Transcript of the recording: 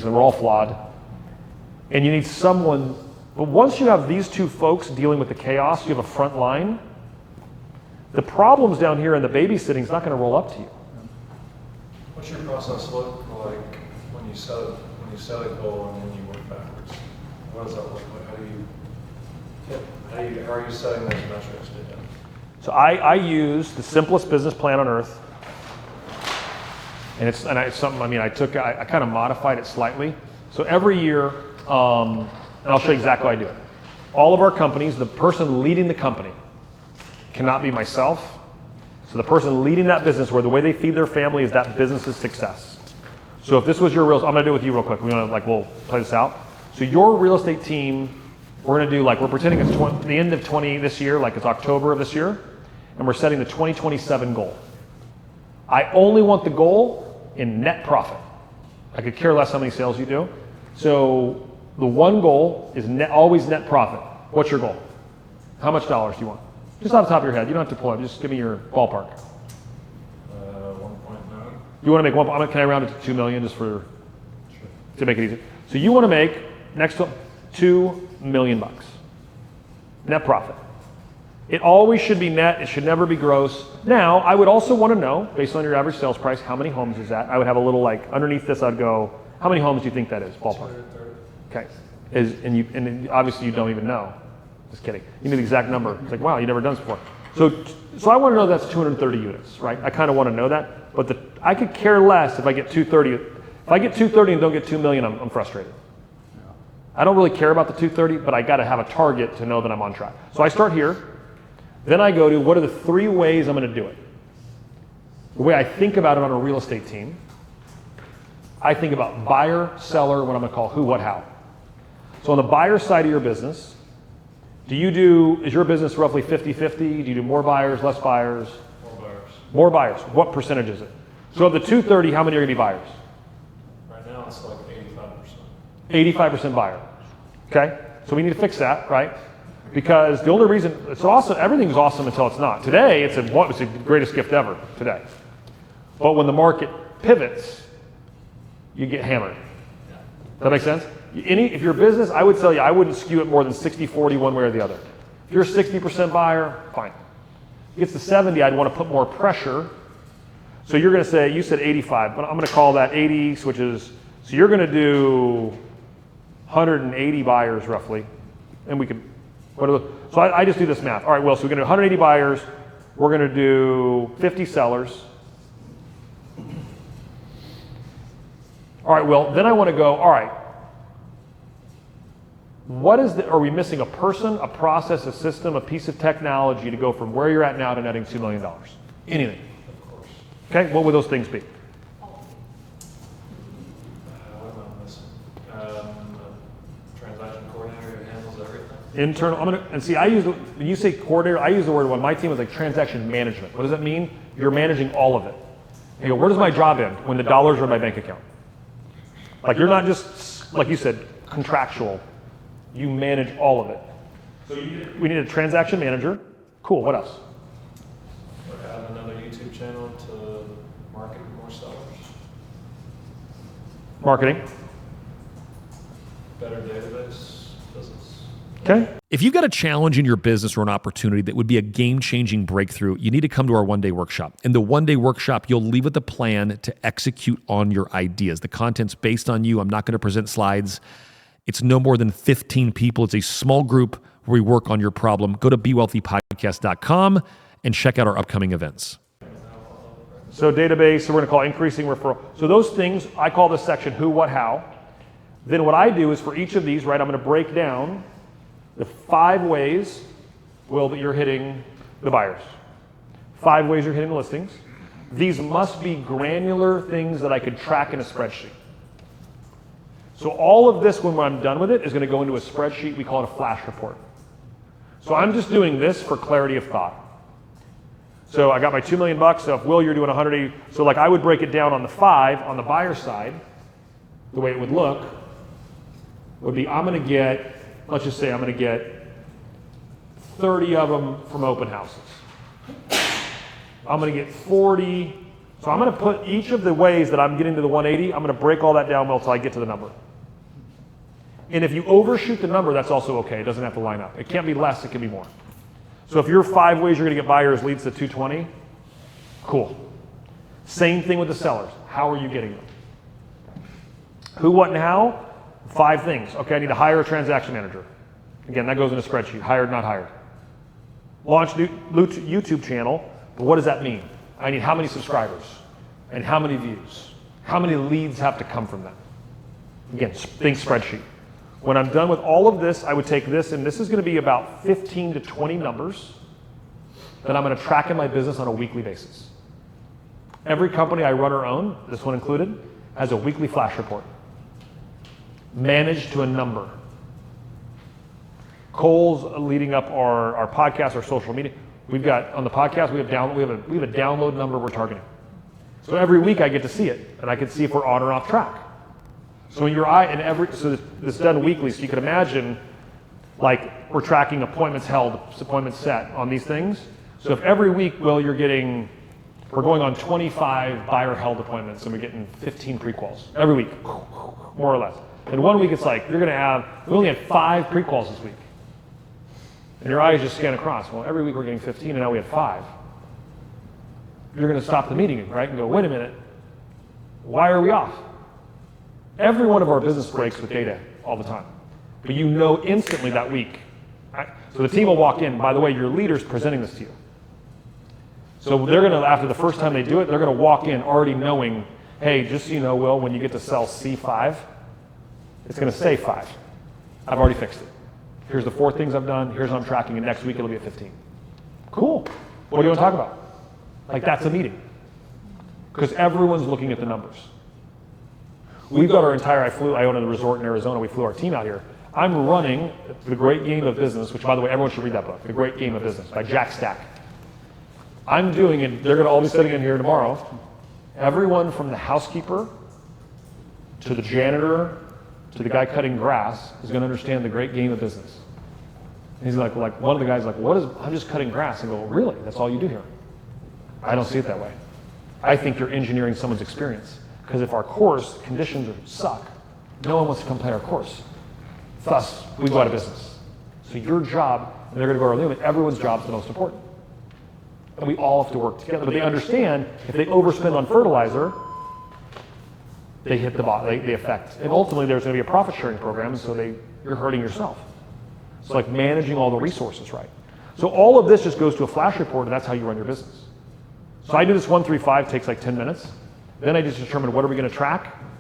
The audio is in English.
and we're all flawed. And you need someone, but once you have these two folks dealing with the chaos, you have a front line, the problems down here in the babysitting is not going to roll up to you. What's your process look like when you set a goal and then you work backwards? What does that look like? How are you setting those metrics? So I use the simplest business plan on earth, and it's something. I mean, I kind of modified it slightly. So every year, and I'll show you exactly how I do it. All of our companies, the person leading the company cannot be myself. So the person leading that business, where the way they feed their family is that business's success. So if this was your I'm gonna do it with you real quick. We'll play this out. So your real estate team, we're gonna do we're pretending it's the end of 20 this year, like it's October of this year, and we're setting the 2027 goal. I only want the goal in net profit. I could care less how many sales you do. So the one goal is always net profit. What's your goal? How much dollars do you want? Just off the top of your head. You don't have to pull it. Just give me your ballpark. 1.9. You want to make one? Can I round it to 2 million just to make it easy? So you want to make next to $2 million net profit. It always should be net. It should never be gross. Now, I would also want to know, based on your average sales price, how many homes is that? I would have a little underneath this. I'd go, how many homes do you think that is? Ballpark. 230. Okay. And obviously you don't even know. Just kidding. You knew the exact number. It's like, wow, you've never done this before. So I want to know that's 230 units, right? I kind of want to know that. But I could care less if I get 230. If I get 230 and don't get 2 million, I'm frustrated. I don't really care about the 230, but I got to have a target to know that I'm on track. So I start here. Then I go to, what are the 3 ways I'm going to do it? The way I think about it on a real estate team, I think about buyer, seller, what I'm going to call who, what, how. So on the buyer side of your business, is your business roughly 50-50? Do you do more buyers, less buyers? More buyers. More buyers. What percentage is it? So of the 230, how many are going to be buyers? Right now it's like 85%. 85% buyer. Okay? So we need to fix that, right? Because the only reason, it's awesome, everything's awesome until it's not. Today, it's the greatest gift ever, today. But when the market pivots, you get hammered. Does that make sense? If your business, I would tell you, I wouldn't skew it more than 60-40 one way or the other. If you're a 60% buyer, fine. If it gets to 70, I'd want to put more pressure. So you're going to say, you said 85, but I'm going to call that 80 switches. So you're going to do 180 buyers roughly. And we could, so I just do this math. All right, well, so we're going to do 180 buyers. We're going to do 50 sellers. All right, well, then I want to go, all right, are we missing a person, a process, a system, a piece of technology to go from where you're at now to netting $2 million? Anything. Of course. Okay, what would those things be? What am I missing? Transaction coordinator who handles everything. Internal, when you say coordinator, I use the word, when my team is like transaction management. What does that mean? You're managing all of it. You go, where does my job end? When the dollars are in my bank account. Like you're not just, like you said, contractual. You manage all of it. So we need a transaction manager. Cool, what else? Add another YouTube channel to market more sellers. Marketing. Better database business. Okay. If you've got a challenge in your business or an opportunity that would be a game-changing breakthrough, you need to come to our one-day workshop. In the one-day workshop, you'll leave with a plan to execute on your ideas. The content's based on you. I'm not going to present slides. It's no more than 15 people. It's a small group where we work on your problem. Go to bewealthypodcast.com and check out our upcoming events. So database, so we're going to call increasing referral. So those things, I call this section who, what, how. Then what I do is for each of these, right, I'm going to break down the 5 ways, Will, that you're hitting the buyers. 5 ways you're hitting the listings. These must be granular things that I could track in a spreadsheet. So all of this, when I'm done with it, is going to go into a spreadsheet. We call it a flash report. So I'm just doing this for clarity of thought. So I got my $2 million. So if, Will, you're doing 180, so like I would break it down on the 5 on the buyer side. The way it would look would be I'm going to get, let's just say I'm going to get 30 of them from open houses. I'm going to get 40 So I'm going to put each of the ways that I'm getting to the 180, I'm going to break all that down until I get to the number. And if you overshoot the number, that's also okay. It doesn't have to line up. It can't be less, it can be more. So if your 5 ways you're going to get buyers leads to 220, cool. Same thing with the sellers. How are you getting them? Who, what, and how? 5 things. Okay, I need to hire a transaction manager. Again, that goes in a spreadsheet. Hired, not hired. Launch new YouTube channel. But what does that mean? I need how many subscribers? And how many views? How many leads have to come from that? Again, think spreadsheet. When I'm done with all of this, I would take this, and this is going to be about 15 to 20 numbers that I'm going to track in my business on a weekly basis. Every company I run or own, this one included, has a weekly flash report. Managed to a number. Cole's leading up our podcast, our social media. We've got, on the podcast, we have a download number we're targeting. So every week I get to see it, and I can see if we're on or off track. So in your eye, so this is done weekly, so you can imagine, like, we're tracking appointments held, appointments set on these things. So if every week, Will, we're going on 25 buyer held appointments, and we're getting 15 pre-quals every week, more or less. And one week it's like, we only had 5 pre-quals this week. And your eyes just scan across. Well, every week we're getting 15, and now we had 5. You're going to stop the meeting, right, and go, wait a minute, why are we off? Every one of our business breaks with data all the time. But you know instantly that week. Right? So the team will walk in, by the way, your leader's presenting this to you. So they're going to, after the first time they do it, they're going to walk in already knowing, hey, just so you know, Will, when you get to cell C5, it's going to say 5. I've already fixed it. Here's the 4 things I've done. Here's how I'm tracking, and next week it'll be at 15. Cool. What do you want to talk about? Like, that's a meeting. Because everyone's looking at the numbers. We've got our entire, I own a resort in Arizona. We flew our team out here. I'm running The Great Game of Business, which, by the way, everyone should read that book, The Great Game of Business by Jack Stack. I'm doing it. They're going to all be sitting in here tomorrow. Everyone from the housekeeper to the janitor to the guy cutting grass is going to understand the great game of business. And he's like one of the guys I'm just cutting grass. And go, really? That's all you do here? I don't see it that way. I think you're engineering someone's experience. Because if our course conditions suck, no one wants to come play our course. Thus, we go out of business. So your job, and they're going to go early, but everyone's job is the most important. And we all have to work together. But they understand if they overspend on fertilizer, they hit the bottom, they affect. And ultimately, there's going to be a profit sharing program, so you're hurting yourself. It's like managing all the resources right. So all of this just goes to a flash report, and that's how you run your business. So I do this 1-3-5, takes like 10 minutes. Then I just determine what are we going to track,